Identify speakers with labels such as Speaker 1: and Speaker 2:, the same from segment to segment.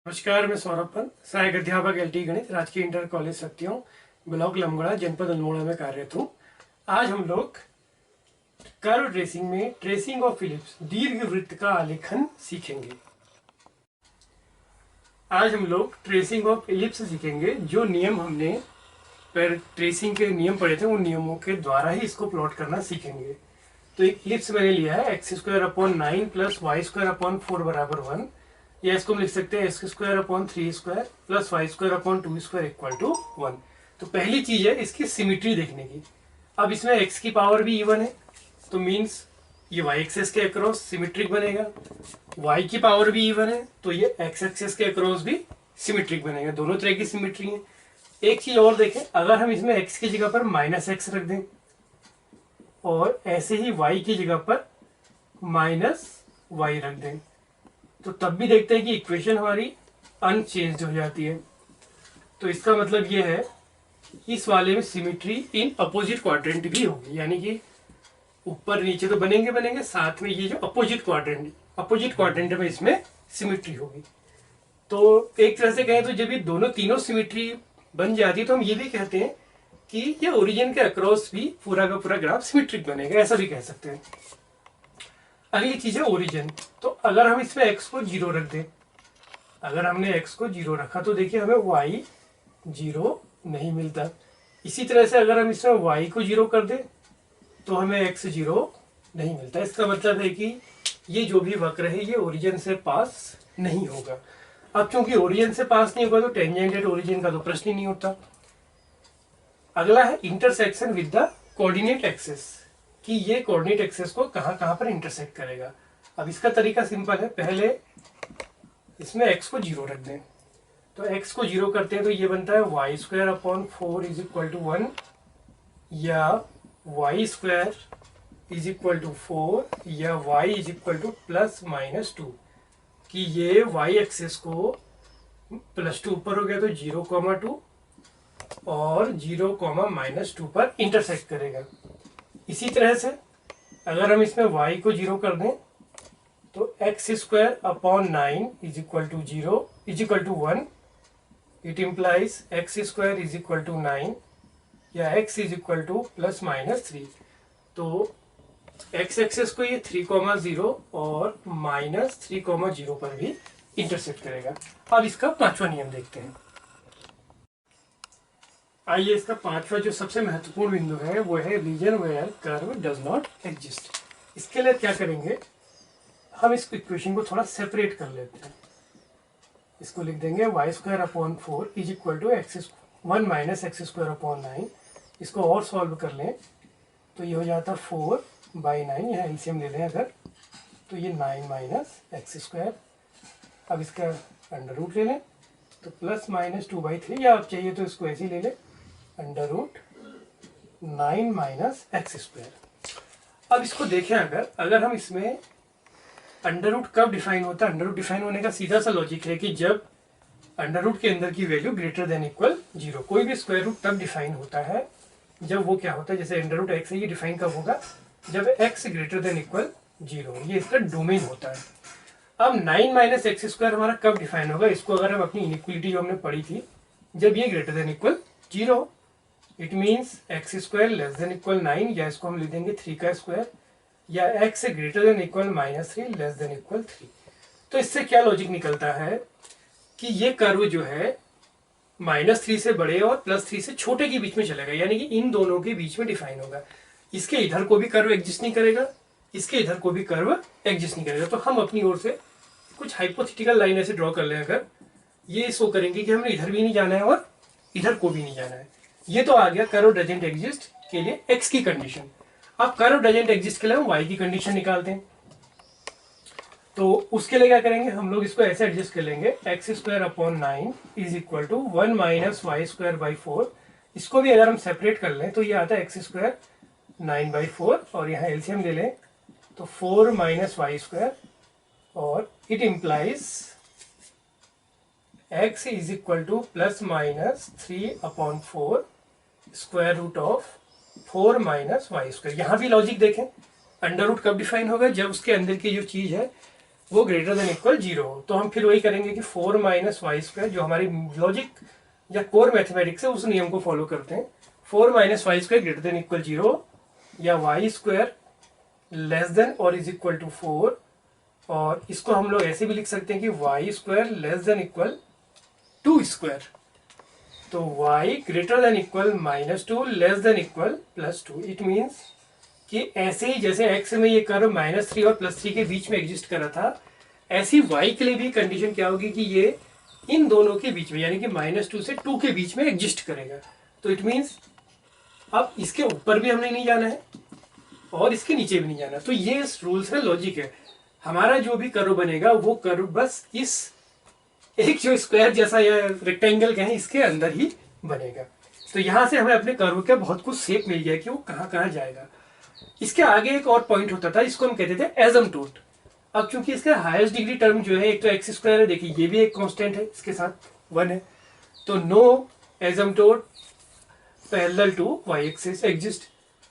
Speaker 1: नमस्कार, मैं सौरभ पंत, सहायक अध्यापक एलटी गणित, राजकीय इंटर कॉलेज सत्यों, ब्लॉक लमगड़ा, जनपद अल्मोड़ा में कार्यरत हूँ। आज हम लोग कर्व ट्रेसिंग में ट्रेसिंग ऑफ इलिप्स दीर्घ वृत्त का आलेखन सीखेंगे। आज हम लोग ट्रेसिंग ऑफ इलिप्स सीखेंगे। जो नियम हमने पर ट्रेसिंग के नियम पढ़े थे, उन नियमों के द्वारा ही इसको प्लॉट करना सीखेंगे। तो एक इलिप्स मैंने लिया है x² प्लस y² बराबर 1, या इसको हम लिख सकते हैं x² plus y² equal to 1। तो पहली चीज है इसकी सिमिट्री देखने की। अब इसमें x की पावर भी इवन है, तो मीन्स ये y एक्सेस के अक्रॉस सिमिट्रिक बनेगा। y की पावर भी इवन है, तो ये x एक्सेस के अक्रॉस भी सिमिट्रिक बनेगा। दोनों तरह की सिमिट्री है। एक चीज और देखें, अगर हम इसमें x की जगह पर -x रख दें और ऐसे ही y की जगह पर -y रख दें, तो तब भी देखते हैं कि इक्वेशन हमारी अनचेंज्ड हो जाती है। तो इसका मतलब ये है इस वाले में सिमिट्री इन अपोजिट क्वाड्रेंट भी होगी, यानी कि ऊपर नीचे तो बनेंगे, साथ में ये जो अपोजिट क्वाड्रेंट में इसमें सिमिट्री होगी। तो एक तरह से कहें तो जब ये तीनों सिमिट्री बन जाती है, तो हम ये भी कहते हैं कि ये ओरिजिन के अक्रॉस भी पूरा का पूरा ग्राफ सिमिट्रिक बनेगा, ऐसा भी कह सकते हैं। अगली चीज है ओरिजिन। तो अगर हम इसमें x को 0 रख दें, अगर हमने x को 0 रखा तो देखिए हमें y 0 नहीं मिलता। इसी तरह से अगर हम इसमें y को 0 कर दें तो हमें x 0 नहीं मिलता। इसका मतलब है कि ये जो भी वक्र है ये ओरिजिन से पास नहीं होगा। अब चूंकि ओरिजिन से पास नहीं होगा तो टेंजेंट एट ओरिजिन का तो प्रश्न ही नहीं होता। अगला है intersection with the coordinate axis, कि ये कोऑर्डिनेट एक्सिस को कहां पर इंटरसेक्ट करेगा। अब इसका तरीका सिंपल है, पहले इसमें x को 0 रख दें। तो x को 0 करते हैं तो ये बनता है y² इज इक्वल टू 1, या y² इज इक्वल टू 4, या y इज इक्वल टू ±2, कि ये y एक्सिस को +2 ऊपर हो गया तो 0,2 और 0,-2 पर इंटरसेक्ट करेगा। इसी तरह से अगर हम इसमें y को 0 कर दें तो x² is equal to 0 is equal to 1, it implies x² is equal to 9, या x इज इक्वल टू ±3। तो x एक्सेस को ये 3,0 और -3,0 पर भी इंटरसेक्ट करेगा। अब इसका पांचवा नियम देखते हैं। आइए, इसका पांचवा जो सबसे महत्वपूर्ण बिंदु है वो है region where curve does not exist. इसके लिए क्या करेंगे, हम इस इक्वेशन को थोड़ा सेपरेट कर लेते हैं। इसको लिख देंगे y² is equal to 1 - x²/9। इसको और सॉल्व कर लें तो ये हो जाता 4/9, यहाँ एलसीएम ले लें अगर, तो ये 9 - x²। अब इसका अंडर रूट ले लें तो +-2/3, या आप चाहिए तो इसको ऐसे ही ले लें √9 - x²। अब इसको देखें, अगर हम इसमें अंडर रूट कब डिफाइन होता है। अंडर रूट डिफाइन होने का सीधा सा लॉजिक है कि जब अंडर रूट के अंदर की वैल्यू ग्रेटर देन इक्वल 0। कोई भी स्क्वायर रूट तब डिफाइन होता है जब वो क्या होता है, जैसे अंडर रूट x है, ये डिफाइन कब होगा जब x ग्रेटर देन इक्वल 0, ये इसका डोमेन होता है। अब 9 - x² हमारा कब डिफाइन होगा, इसको अगर हम अपनी इनइक्वलिटी जो हमने पढ़ी थी, जब ये greater than equal 0, it means x² less than equal 9, या इसको हम लिख देंगे 3 या x greater than equal -3 less than equal 3। तो इससे क्या लॉजिक निकलता है कि ये कर्व जो है -3 से बड़े और +3 से छोटे के बीच में चलेगा, यानी कि इन दोनों के बीच में डिफाइन होगा। इसके इधर को भी कर्व एग्जिस्ट नहीं करेगा, इसके इधर को भी कर्व एग्जिस्ट नहीं करेगा। तो हम अपनी ओर से कुछ हाइपोथेटिकल लाइन ऐसे ड्रॉ कर लें, अगर ये शो करेंगे कि हमने इधर भी नहीं जाना है और इधर को भी नहीं जाना है। ये तो आ गया कर्व डजंट एग्जिस्ट के लिए x की कंडीशन। अब कर्व डजंट एग्जिस्ट के लिए हम y की कंडीशन निकालते हैं। तो उसके लिए क्या करेंगे, हम लोग इसको ऐसे एडजस्ट कर लेंगे x²/9 is equal to 1 - y²/4। इसको भी अगर हम सेपरेट कर लें तो ये आता है x² 9/4, और यहाँ एलसीएम ले लें तो 4 - y², और it implies x is equal to +-3/4 square root of 4 - y²। यहाँ भी लॉजिक देखें, अंडर रूट कब डिफाइन होगा जब उसके अंदर की जो चीज है वो ग्रेटर देन इक्वल 0 हो। तो हम फिर वही करेंगे कि 4 माइनस वाई स्क्वायर, जो हमारी लॉजिक या कोर मैथमेटिक्स है उस नियम को फॉलो करते हैं। 4 minus y square greater than equal 0 या वाई स्क्वायर लेस देन और इज इक्वल टू 4, और इसको हम लोग ऐसे भी लिख सकते हैं कि y square less than equal 2 square. तो y greater than equal -2 less than equal +2। It means कि ऐसे ही जैसे x में ये कर्व -3 और +3 के बीच में एग्जिस्ट कर रहा था, ऐसी y के लिए भी कंडीशन क्या होगी कि ये इन दोनों के बीच में यानी कि -2 से 2 के बीच में एग्जिस्ट करेगा। तो इट मीन्स अब इसके ऊपर भी हमने नहीं जाना है और इसके नीचे भी नहीं जाना। तो ये रूल्स है, लॉजिक है। हमारा जो भी कर्व बनेगा वो कर्व बस इस एक जो स्क्वायर जैसा या रेक्टेंगल कहें इसके अंदर ही बनेगा। तो यहां से हमें अपने कर्व का बहुत कुछ शेप मिल गया कि वो कहां कहां जाएगा। इसके आगे एक और पॉइंट होता था, इसको हम कहते थे एजम्पटोट। अब चूंकि इसका हाईएस्ट डिग्री टर्म जो है, एक तो एक्स स्क्वायर है, देखिए ये भी एक कांस्टेंट है, इसके साथ 1 है, तो no asymptote parallel to Y axis exist.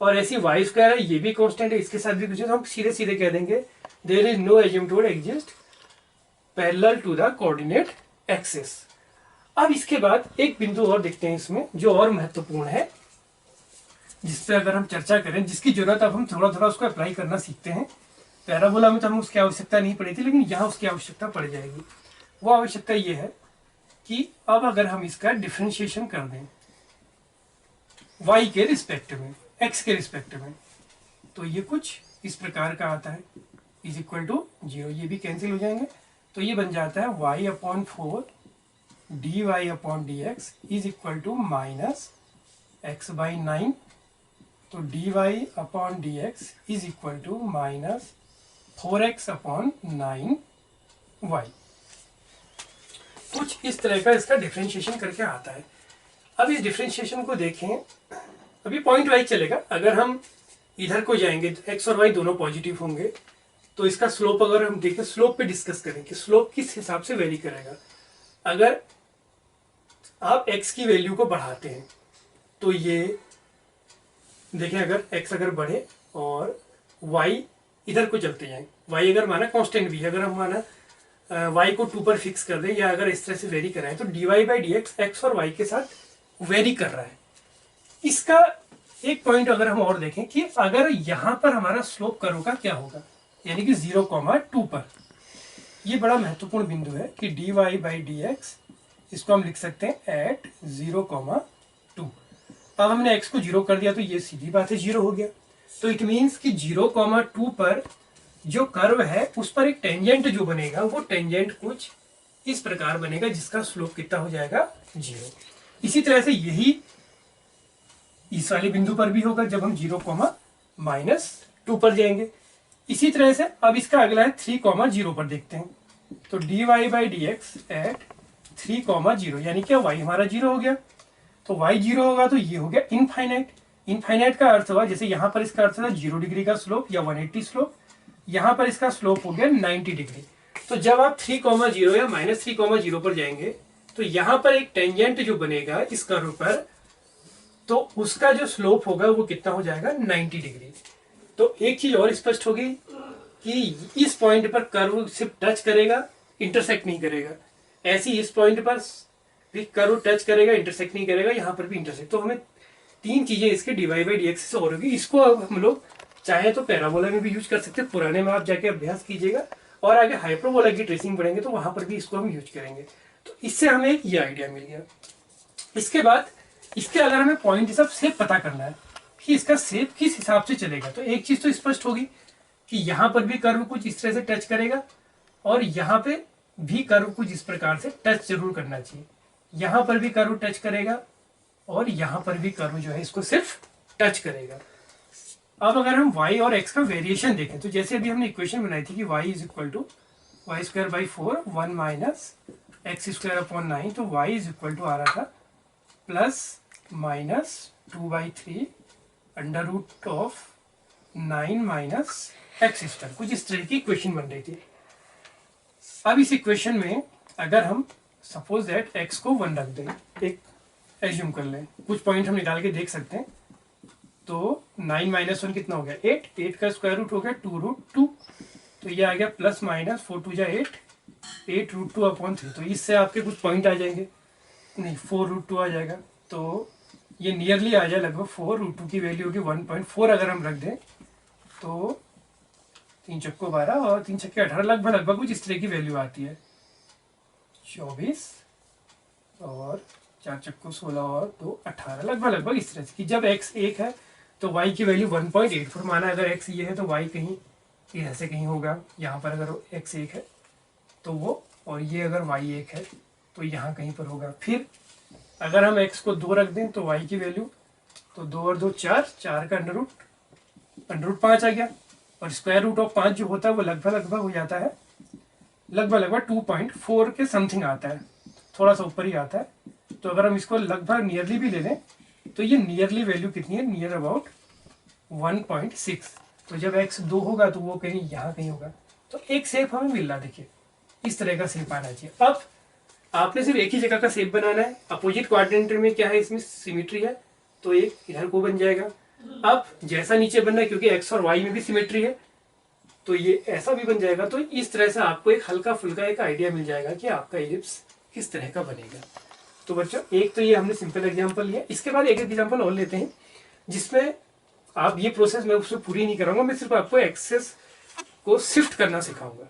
Speaker 1: और ऐसी वाई स्क्वायर है, ये भी कांस्टेंट है, इसके साथ भी कुछ है, तो हम सीधे सीधे कह देंगे there is no asymptote exist parallel to the coordinate axis. अब इसके बाद एक बिंदु और देखते हैं इसमें जो और महत्वपूर्ण है, जिस पे अगर हम चर्चा करें, जिसकी जरूरत अब हम थोड़ा थोड़ा उसको अप्लाई करना सीखते हैं। पैराबोला में तो हमें उसकी आवश्यकता नहीं पड़ी थी, लेकिन यहाँ उसकी आवश्यकता पड़ जाएगी। वो आवश्यकता ये है कि अब अगर हम इसका डिफ्रेंशिएशन कर दें y के रिस्पेक्ट में, x के रिस्पेक्ट में, तो ये कुछ इस प्रकार का आता है, इज इक्वल टू 0। ये भी कैंसिल हो जाएंगे, तो ये बन जाता है y/4 dy/dx is equal to -x/9। तो dy/dx is equal to -4x/9y। कुछ इस तरह का इसका डिफ्रेंशिएशन करके आता है। अब इस डिफ्रेंशिएशन को देखें, अभी पॉइंट वाइज चलेगा। अगर हम इधर को जाएंगे तो x और y दोनों पॉजिटिव होंगे, तो इसका स्लोप अगर हम देखें, स्लोप पे डिस्कस करें कि स्लोप किस हिसाब से वेरी करेगा। अगर आप x की वैल्यू को बढ़ाते हैं तो ये देखें, अगर x अगर बढ़े और y इधर को चलते जाए, y अगर माना कांस्टेंट भी है, अगर हम माना y को 2 पर फिक्स कर दें या अगर इस तरह से वेरी कराएं, तो dy/dx x और y के साथ वेरी कर रहा है। इसका एक पॉइंट अगर हम और देखें कि अगर यहां पर हमारा स्लोप कर्व का क्या होगा, यानी कि 0,2 पर, ये बड़ा महत्वपूर्ण बिंदु है कि dy/dx इसको हम लिख सकते हैं एट 0,2। अब हमने x को 0 कर दिया तो ये सीधी बात है 0 हो गया। तो इट मीन्स कि 0,2 पर जो कर्व है उस पर एक टेंजेंट जो बनेगा, वो टेंजेंट कुछ इस प्रकार बनेगा जिसका स्लोप कितना हो जाएगा 0। इसी तरह से यही इस वाले बिंदु पर भी होगा जब हम 0,-2 पर जाएंगे। इसी तरह से अब इसका अगला है 3,0 पर देखते हैं। तो dy/dx एट 3,0 यानी क्या y हमारा 0 हो गया। तो y 0 होगा तो ये हो गया इनफाइनाइट। इनफाइनाइट का अर्थ हुआ, जैसे यहां पर इसका अर्थ था 0 डिग्री का स्लोप या 180 स्लोप, यहां पर इसका स्लोप हो गया 90 डिग्री। तो जब आप 3,0 या -3,0 पर जाएंगे तो यहां पर एक टेंजेंट जो बनेगा इस कर्व पर, तो उसका जो स्लोप होगा वो कितना हो जाएगा 90 डिग्री। तो एक चीज और स्पष्ट होगी कि इस पॉइंट पर कर्व सिर्फ टच करेगा, इंटरसेक्ट नहीं करेगा। ऐसी इस पॉइंट पर भी कर्व टच करेगा, इंटरसेक्ट नहीं करेगा, यहां पर भी इंटरसेक्ट। तो हमें 3 चीजें इसके dy/dx से और होगी। इसको अब हम लोग चाहे तो पैराबोला में भी यूज कर सकते हैं, पुराने में आप जाके अभ्यास कीजिएगा, और आगे हाइपरबोला की ट्रेसिंग पढ़ेंगे तो वहां पर भी इसको हम यूज करेंगे। तो इससे हमें एक ये आइडिया मिल गया। इसके बाद इसके अगर हमें पॉइंट सब शेप पता करना है कि इसका शेप किस हिसाब से चलेगा, तो एक चीज तो स्पष्ट होगी कि यहां पर भी कर्व कुछ इस तरह से टच करेगा और यहां पे भी कर्व कुछ इस प्रकार से टच जरूर करना चाहिए। यहां पर भी कर्व टच करेगा और यहां पर भी कर्व जो है इसको सिर्फ टच करेगा। अब अगर हम y और x का वेरिएशन देखें, तो जैसे अभी हमने इक्वेशन बनाई थी कि y is equal to y²/4 1 minus x²/9, तो y इज इक्वल टू आ रहा था +-2/3 √9 माइनस x²। कुछ इस तरह की इक्वेशन बन रही थी। अब इस इक्वेशन में अगर हम सपोज दैट x को 1 रख दें, एक एज्यूम कर लें, कुछ पॉइंट हम निकाल के देख सकते हैं। तो 9 - 1 कितना हो गया 8, 8 का स्क्वायर रूट हो गया 2√2। तो ये आ गया प्लस माइनस 4 2 जा 8, 8√2/3। तो इससे आपके कुछ पॉइंट आ जाएंगे, नहीं 4√2 आ जाएगा। तो ये नियरली आ जाए लगभग 4√2 की वैल्यू होगी 1.4 अगर हम रख दें तो 3 चक्को 12 और 3 छक्के 18 लगभग लगभग कुछ इस तरह की वैल्यू आती है। 24 और 4 चक्को 16 और 2 18 लगभग लगभग इस तरह से कि जब x 1 है तो y की वैल्यू 1.84 माना। अगर x ये है तो y कहीं इधर से कहीं होगा, यहाँ पर अगर x 1 है तो वो, और ये अगर y 1 है तो यहाँ कहीं पर होगा। फिर अगर हम x को 2 रख दें तो y की वैल्यू, तो 2 और 2 4, 4 का अंडर रूट 5 आ गया, और स्क्वायर रूट ऑफ 5 जो होता है वो लगभग लगभग हो जाता है लगभग लगभग 2.4 के समथिंग आता है, थोड़ा सा ऊपर ही आता है। तो अगर हम इसको लगभग नियरली भी ले लें तो ये नियरली वैल्यू कितनी है, नियर अबाउट 1.6। तो जब x 2 होगा तो वो कहीं यहाँ कहीं होगा। तो एक शेप हमें मिल रहा, देखिए इस तरह का शेप आना चाहिए। अब आपने सिर्फ एक ही जगह का शेप बनाना है। अपोजिट क्वाड्रेंट में क्या है, इसमें सिमेट्री है तो एक इधर को बन जाएगा। अब जैसा नीचे बनना है क्योंकि x और y में भी सिमेट्री है तो ये ऐसा भी बन जाएगा। तो इस तरह से आपको एक हल्का फुल्का एक आइडिया मिल जाएगा कि आपका इलिप्स किस तरह का बनेगा। तो बच्चों एक तो ये हमने सिंपल एग्जांपल लिया, इसके बाद एक एग्जांपल और लेते हैं जिसमें आप ये प्रोसेस मैं उसमें पूरी नहीं कराऊंगा, मैं सिर्फ आपको एक्सेस को शिफ्ट करना सिखाऊंगा।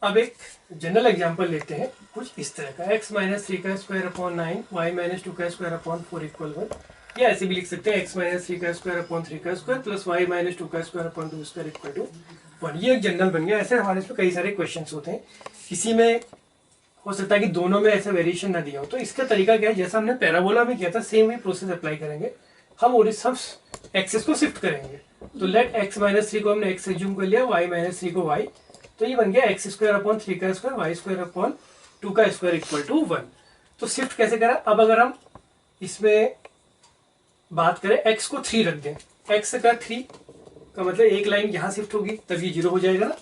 Speaker 1: अब एक जनरल एग्जांपल लेते हैं कुछ इस तरह का, x - 3 का स्क्वायर अपॉन 9, y - 2 का स्क्वायर अपॉन 4 इक्वल 1, या ऐसे भी लिख सकते हैं x - 3 का स्क्वायर अपॉन 3 का स्क्वायर प्लस y - 2 का square upon 2 square equal to 1। ये एक जनरल बन गया। ऐसे हमारे इसमें कई सारे क्वेश्चन होते हैं, किसी में हो सकता है कि दोनों में ऐसा वेरिएशन ना दिया हो। तो इसका तरीका क्या है, जैसा हमने पैराबोला में किया था सेम वही प्रोसेस अप्लाई करेंगे हम, और सब एक्सेस को शिफ्ट करेंगे। तो लेट x - 3 को हमने x एज्यूम कर लिया, y - 3 को y, तो ये बन गया x स्क्वायर अपॉन 3 का स्क्वायर y स्क्वायर अपॉन 2 का स्क्वायर इक्वल टू 1। तो शिफ्ट कैसे करा, अब अगर हम इसमें बात करें x को 3 रख दें, x का 3 का मतलब एक लाइन यहाँ शिफ्ट होगी तब ये 0 हो जाएगा ना।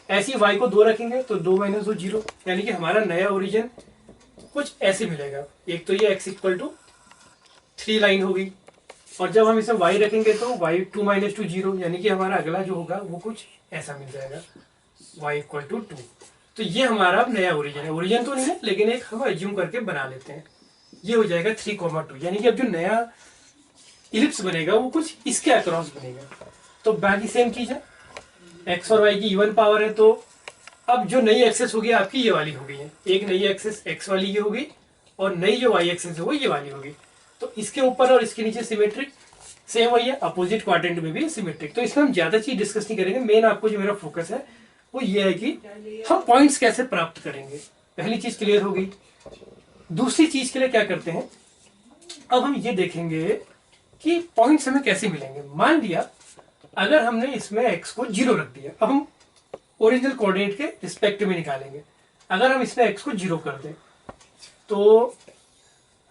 Speaker 1: ऐसे ही y को 2 रखेंगे तो 2 - 2 0, यानी कि हमारा नया ओरिजिन कुछ ऐसे मिलेगा। एक तो ये x इक्वल टू 3 लाइन होगी, और जब हम इसे y रखेंगे तो y 2 - 2 0, यानी कि हमारा अगला जो होगा वो कुछ ऐसा मिल जाएगा, y इक्वल टू 2। तो ये हमारा अब नया ओरिजिन है, ओरिजिन तो नहीं है लेकिन एक हम एज्यूम करके बना लेते हैं। ये हो जाएगा 3, 2, यानी कि अब जो नया इलिप्स बनेगा वो कुछ इसके अक्रॉस बनेगा। तो बाकी सेम चीज है, x और y की इवन पावर है, तो अब जो नई एक्सेस होगी आपकी ये वाली हो गई है। एक नई एक्सेस x वाली ये होगी और नई जो y एक्सेस है वो ये वाली होगी। तो इसके ऊपर और इसके नीचे सिमेट्रिक सेम वही है, अपोजिट क्वाड्रेंट में भी सिमेट्रिक। तो इसमें हम ज्यादा चीज डिस्कस नहीं करेंगे, मेन आपको जो मेरा फोकस है वो ये है कि हम पॉइंट्स कैसे प्राप्त करेंगे। पहली चीज क्लियर हो गई। दूसरी चीज के लिए क्या करते हैं, अब हम ये देखेंगे कि पॉइंट्स हमें कैसे मिलेंगे। मान लिया अगर हमने इसमें x को 0 रख दिया, अब हम ओरिजिनल कोऑर्डिनेट के रिस्पेक्ट में निकालेंगे। अगर हम इसमें x को 0 कर दें तो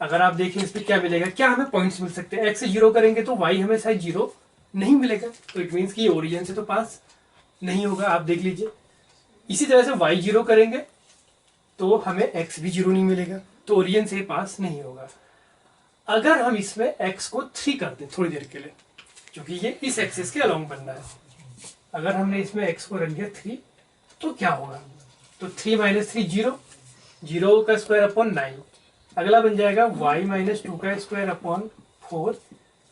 Speaker 1: अगर आप देखें इसमें क्या मिलेगा, क्या हमें पॉइंट्स मिल सकते हैं। x से 0 करेंगे तो y हमें शायद 0 नहीं मिलेगा, तो इट मीन्स कि ये ओरिजिन से तो पास नहीं होगा। आप देख लीजिए, इसी तरह से y 0 करेंगे तो हमें x भी 0 नहीं मिलेगा, तो ओरिजिन से पास नहीं होगा। अगर हम इसमें x को 3 कर दें थोड़ी देर के लिए, क्योंकि ये इस एक्सिस के अलोंग बनना है, अगर हमने इसमें x को रख दिया 3 तो क्या होगा, तो 3 - 3 0, 0 का स्क्वायर अपॉन 9, अगला बन जाएगा y - 2 का square upon 4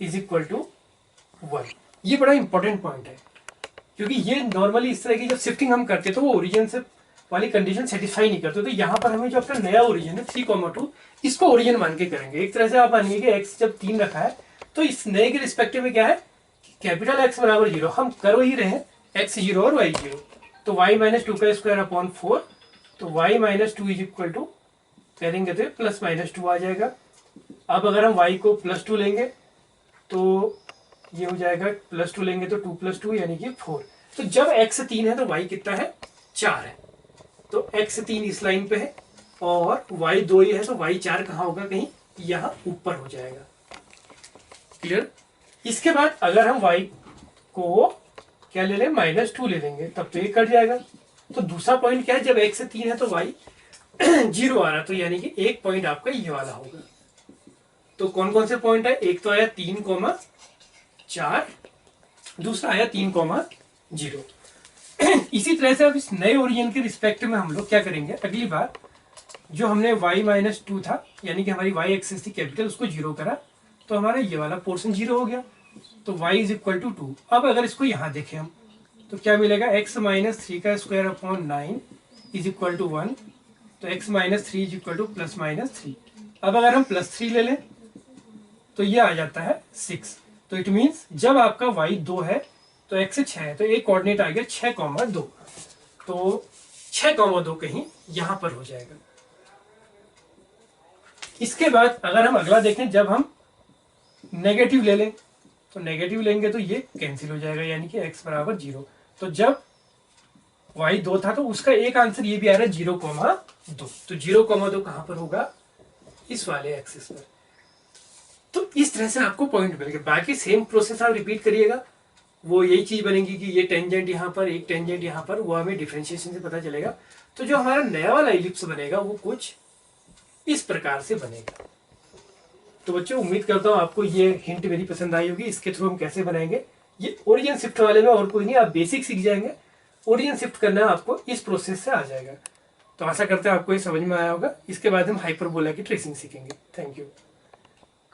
Speaker 1: is equal to 1। ये बड़ा इंपॉर्टेंट पॉइंट है, क्योंकि ये नॉर्मली इस तरह की जब शिफ्टिंग हम करते तो वो ओरिजिन से वाली कंडीशन सेटिस्फाई नहीं करते। तो यहाँ पर हमें जो अपना नया ओरिजिन है 3, 2 इसको ओरिजिन मान के करेंगे। एक तरह से आप मानिए कि x जब 3 रखा है तो इस नए के रिस्पेक्टिव में क्या है, कैपिटल X बराबर 0, हम कर ही रहे हैं x 0 और y 0। तो y - 2 का स्क्वायर अपॉन 4, तो y - 2 इज इक्वल टू करेंगे तो प्लस -2 आ जाएगा। अब अगर हम y को +2 लेंगे तो ये हो जाएगा, +2 लेंगे तो 2 + 2 यानी कि 4। तो जब x 3 है तो y कितना है, 4 है। तो x 3 इस लाइन पे है और y 2 ही है, तो y 4 कहाँ होगा, कहीं यहाँ ऊपर हो जाएगा। क्लियर। इसके बाद अगर हम y को क्या ले लें, -2 ले लेंगे तब तो ये कट जाएगा। तो दूसरा पॉइंट क्या है, जब x 3 है तो y 0 आ रहा, तो यानी कि एक पॉइंट आपका ये वाला होगा। तो कौन कौन से पॉइंट है, एक तो आया 3, 4 दूसरा आया 3,0। इसी तरह से अब इस नए ओरिजिन के रिस्पेक्ट में हम लोग क्या करेंगे, अगली बार जो हमने y-2 था यानी कि हमारी y एक्सिस थी कैपिटल, उसको 0 करा तो हमारा ये वाला पोर्शन 0 हो गया, तो y = 2। अब अगर इसको यहाँ देखें हम तो क्या मिलेगा, x - 3 का स्क्वायर अपॉन 9 = 1, तो x - 3 = +-3। अब अगर हम +3 ले लें तो ये आ जाता है 6। तो इट मीन्स जब आपका y 2 है तो x 6 है, तो एक कोऑर्डिनेट आ गया 6,2। तो 6,2 कहीं यहां पर हो जाएगा। इसके बाद अगर हम अगला देखें, जब हम नेगेटिव ले लें तो नेगेटिव लेंगे तो ये कैंसिल हो जाएगा यानी कि x = 0। तो जब y 2 था तो उसका एक आंसर ये भी आ रहा है 0,2। तो 0,2 कहां पर होगा, इस वाले एक्सिस पर। तो इस तरह से आपको पॉइंट मिलेगा। बाकी सेम प्रोसेस आप रिपीट करिएगा, वो यही चीज बनेगी कि ये टेंजेंट यहाँ पर, एक टेंजेंट यहाँ पर, वो हमें डिफरेंशिएशन से पता चलेगा। तो जो हमारा नया वाला इलिप्स बनेगा वो कुछ इस प्रकार से बनेगा। तो बच्चों उम्मीद करता हूँ आपको ये हिंट मेरी पसंद आई होगी। इसके थ्रू हम कैसे बनाएंगे, ये ओरिजिन शिफ्ट वाले में और कोई नहीं, आप बेसिक सीख जाएंगे। ओरिजिन शिफ्ट करना आपको इस प्रोसेस से आ जाएगा। तो आशा करते हैं आपको ये समझ में आया होगा। इसके बाद हम हाइपरबोला की ट्रेसिंग सीखेंगे। Thank you.